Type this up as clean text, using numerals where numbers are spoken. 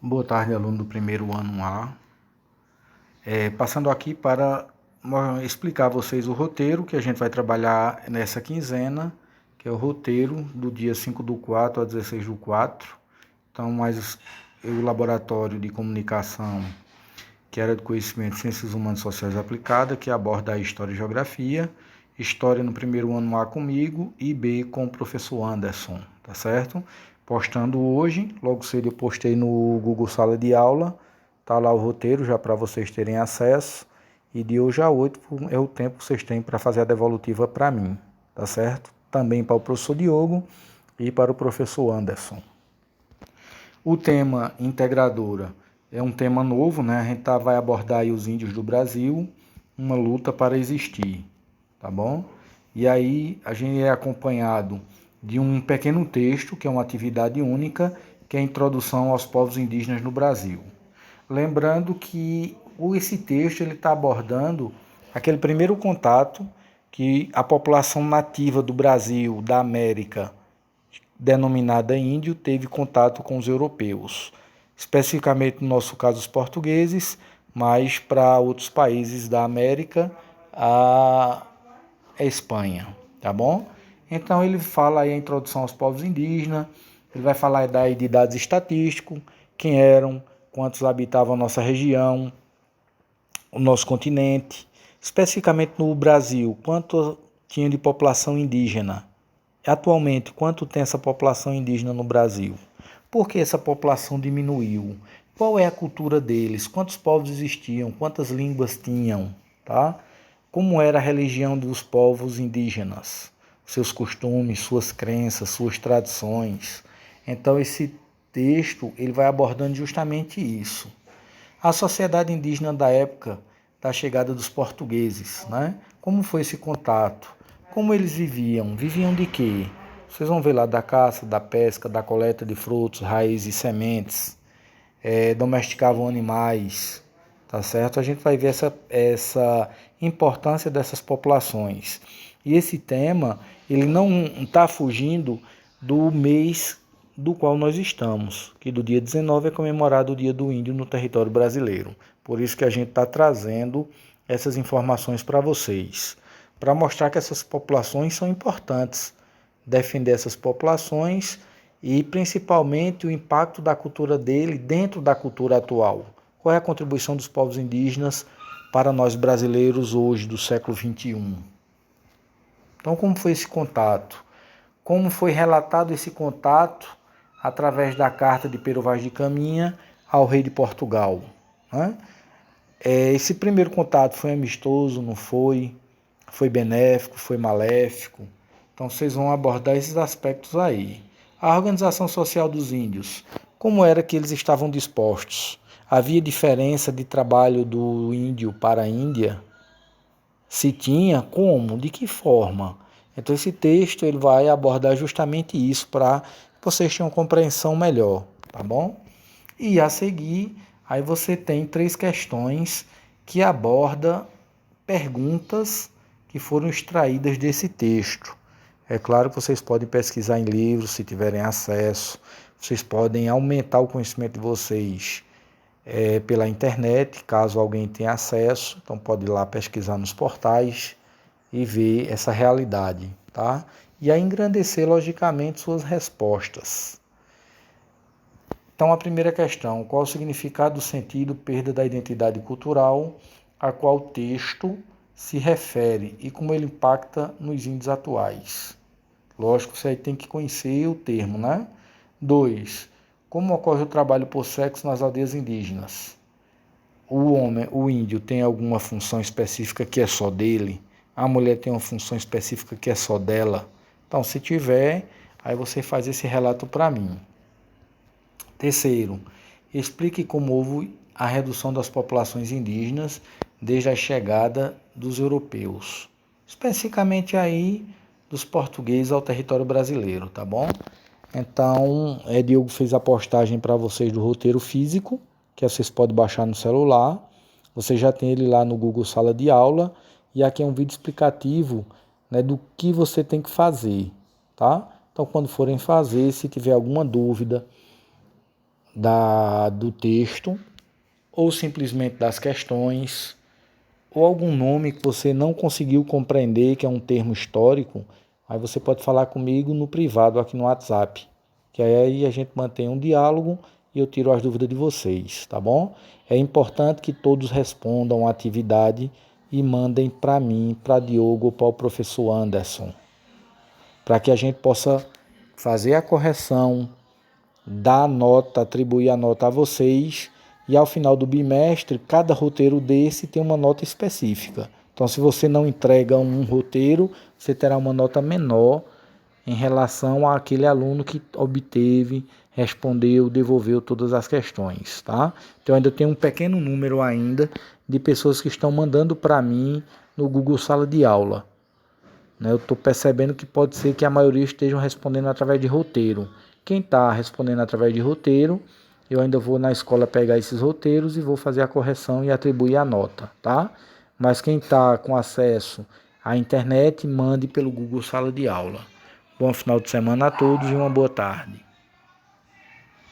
Boa tarde, aluno do primeiro ano A. Passando aqui para explicar a vocês o roteiro que a gente vai trabalhar nessa quinzena, que é o roteiro do dia 5/4 a 16/4. Então, mais o laboratório de comunicação, que era de conhecimento de ciências humanas e sociais aplicadas, que aborda a história e geografia, história no primeiro ano A comigo e B com o professor Anderson, tá certo? Postando hoje, logo cedo eu postei no Google Sala de Aula, tá lá o roteiro já para vocês terem acesso, e de hoje a 8 é o tempo que vocês têm para fazer a devolutiva para mim, tá certo? Também para o professor Diogo e para o professor Anderson. O tema integradora é um tema novo, né? A gente vai abordar aí os índios do Brasil, uma luta para existir, tá bom? E aí a gente é acompanhado de um pequeno texto, que é uma atividade única, que é a introdução aos povos indígenas no Brasil. Lembrando que esse texto ele está abordando aquele primeiro contato que a população nativa do Brasil, da América, denominada índio, teve contato com os europeus, especificamente no nosso caso os portugueses, mas para outros países da América, a Espanha, tá bom? Então ele fala aí a introdução aos povos indígenas, ele vai falar de dados estatísticos, quem eram, quantos habitavam a nossa região, o nosso continente, especificamente no Brasil, quanto tinha de população indígena. Atualmente, quanto tem essa população indígena no Brasil? Por que essa população diminuiu? Qual é a cultura deles? Quantos povos existiam? Quantas línguas tinham? Tá? Como era a religião dos povos indígenas? Seus costumes, suas crenças, suas tradições. Então, esse texto ele vai abordando justamente isso. A sociedade indígena da época da chegada dos portugueses, né? Como foi esse contato? Como eles viviam? Viviam de quê? Vocês vão ver lá da caça, da pesca, da coleta de frutos, raízes e sementes, domesticavam animais, tá certo? A gente vai ver essa importância dessas populações. E esse tema, ele não está fugindo do mês do qual nós estamos, que do dia 19 é comemorado o Dia do Índio no território brasileiro. Por isso que a gente está trazendo essas informações para vocês, para mostrar que essas populações são importantes, defender essas populações e principalmente o impacto da cultura dele dentro da cultura atual. Qual é a contribuição dos povos indígenas para nós brasileiros hoje do século XXI? Então, como foi esse contato? Como foi relatado esse contato através da carta de Pero Vaz de Caminha ao rei de Portugal? Né? Esse primeiro contato foi amistoso, não foi? Foi benéfico, foi maléfico? Então vocês vão abordar esses aspectos aí. A organização social dos índios, como era que eles estavam dispostos? Havia diferença de trabalho do índio para a Índia? Se tinha, como? De que forma? Então esse texto ele vai abordar justamente isso para que vocês tenham uma compreensão melhor, tá bom? E a seguir, aí você tem 3 questões que aborda perguntas que foram extraídas desse texto. É claro que vocês podem pesquisar em livros se tiverem acesso, vocês podem aumentar o conhecimento de vocês pela internet, caso alguém tenha acesso, então pode ir lá pesquisar nos portais e ver essa realidade, tá? E a engrandecer, logicamente, suas respostas. Então, a primeira questão, qual o significado do sentido perda da identidade cultural a qual o texto se refere e como ele impacta nos índios atuais? Lógico, você aí tem que conhecer o termo, né? 2. Como ocorre o trabalho por sexo nas aldeias indígenas? O homem, o índio, tem alguma função específica que é só dele? A mulher tem uma função específica que é só dela? Então, se tiver, aí você faz esse relato para mim. Terceiro, explique como houve a redução das populações indígenas desde a chegada dos europeus, especificamente aí dos portugueses ao território brasileiro, tá bom? Então, Diogo fez a postagem para vocês do roteiro físico, que vocês podem baixar no celular. Você já tem ele lá no Google Sala de Aula. E aqui é um vídeo explicativo, né, do que você tem que fazer, tá? Então, quando forem fazer, se tiver alguma dúvida, do texto, ou simplesmente das questões, ou algum nome que você não conseguiu compreender, que é um termo histórico, aí você pode falar comigo no privado aqui no WhatsApp, que aí a gente mantém um diálogo e eu tiro as dúvidas de vocês, tá bom? É importante que todos respondam a atividade e mandem para mim, para Diogo ou para o professor Anderson, para que a gente possa fazer a correção, dar a nota, atribuir a nota a vocês, e ao final do bimestre, cada roteiro desse tem uma nota específica. Então, se você não entrega um roteiro, você terá uma nota menor em relação àquele aluno que obteve, respondeu, devolveu todas as questões, tá? Então, ainda tem um pequeno número ainda de pessoas que estão mandando para mim no Google Sala de Aula. Eu estou percebendo que pode ser que a maioria estejam respondendo através de roteiro. Quem está respondendo através de roteiro, eu ainda vou na escola pegar esses roteiros e vou fazer a correção e atribuir a nota, tá? Mas quem está com acesso à internet, mande pelo Google Sala de Aula. Bom final de semana a todos e uma boa tarde.